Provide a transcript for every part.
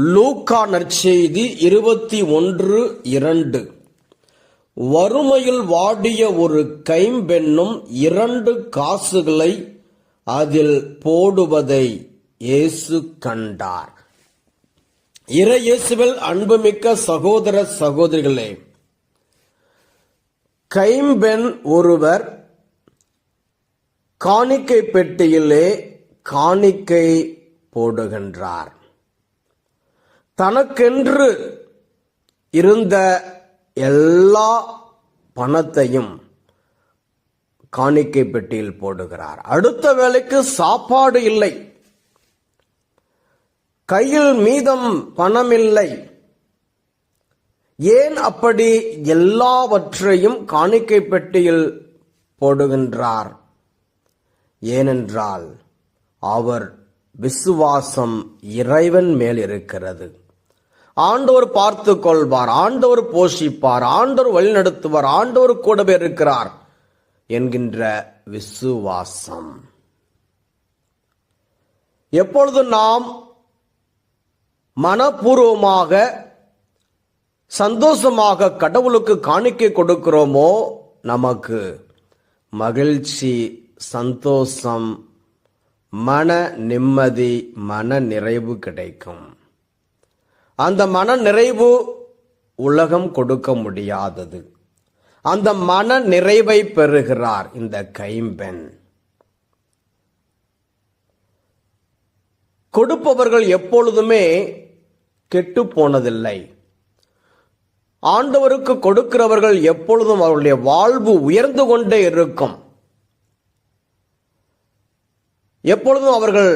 லூக்கா நற்செய்தி 21:2. வறுமையில் வாடிய ஒரு கைம்பெண்ணும் 2 காசுகளை அதில் போடுவதை இயேசு கண்டார். இறை இயேசுவில் அன்புமிக்க சகோதர சகோதரிகளே, கைம்பெண் ஒருவர் காணிக்கை பெட்டியிலே காணிக்கை போடுகின்றார். தனக்கென்று இருந்த எல்லா பணத்தையும் காணிக்கை பெட்டியில் போடுகிறார். அடுத்த வேளைக்கு சாப்பாடு இல்லை, கையில் மீதம் பணம் இல்லை. ஏன் அப்படி எல்லாவற்றையும் காணிக்கை பெட்டியில் போடுகின்றார்? ஏனென்றால் அவர் விசுவாசம் இறைவன் மேல் இருக்கிறது. ஆண்டவர் பார்த்து கொள்வார், ஆண்டவர் போஷிப்பார், ஆண்டவர் வழிநடத்துவார், ஆண்டவர் கூடவே இருக்கிறார் என்கின்ற விசுவாசம். எப்பொழுது நாம் மனப்பூர்வமாக சந்தோஷமாக கடவுளுக்கு காணிக்கை கொடுக்கிறோமோ, நமக்கு மகிழ்ச்சி, சந்தோஷம், மன நிம்மதி, மன நிறைவு கிடைக்கும். அந்த மன நிறைவு உலகம் கொடுக்க முடியாதது. அந்த மன நிறைவை பெறுகிறார் இந்த கைம்பெண். கொடுப்பவர்கள் எப்பொழுதுமே கெட்டு போனதில்லை. ஆண்டவருக்கு கொடுக்கிறவர்கள் எப்பொழுதும் அவருடைய வாழ்வு உயர்ந்து கொண்டே இருக்கும். எப்பொழுதும் அவர்கள்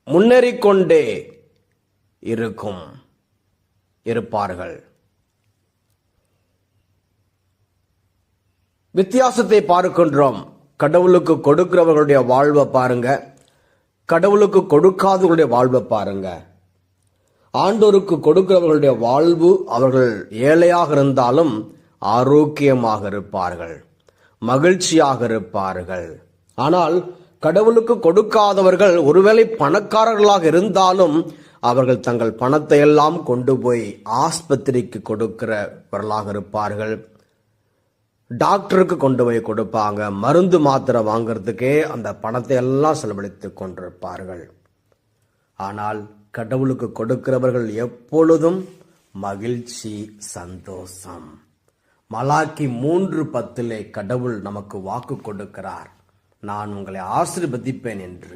முன்னேறிக்கொண்டே இருப்பார்கள். வித்தியாசத்தை பார்க்கின்றோம். கடவுளுக்கு கொடுக்கிறவர்களுடைய வாழ்வை பாருங்க, கடவுளுக்கு கொடுக்காதவர்களுடைய வாழ்வை பாருங்க. ஆண்டோருக்கு கொடுக்கிறவர்களுடைய வாழ்வு, அவர்கள் ஏழையாக இருந்தாலும் ஆரோக்கியமாக இருப்பார்கள், மகிழ்ச்சியாக இருப்பார்கள். ஆனால் கடவுளுக்கு கொடுக்காதவர்கள் ஒருவேளை பணக்காரர்களாக இருந்தாலும் அவர்கள் தங்கள் பணத்தை எல்லாம் கொண்டு போய் ஆஸ்பத்திரிக்கு கொடுக்கிறவர்களாக இருப்பார்கள். டாக்டருக்கு கொண்டு போய் கொடுப்பாங்க. மருந்து மாத்திரை வாங்கிறதுக்கே அந்த பணத்தை எல்லாம் செலவழித்துக் கொண்டிருப்பார்கள். ஆனால் கடவுளுக்கு கொடுக்கிறவர்கள் எப்பொழுதும் மகிழ்ச்சி, சந்தோஷம். மலாக்கி 3:10 கடவுள் நமக்கு வாக்கு கொடுக்கிறார், நான் உங்களை ஆசீர்வதிப்பேன் என்று.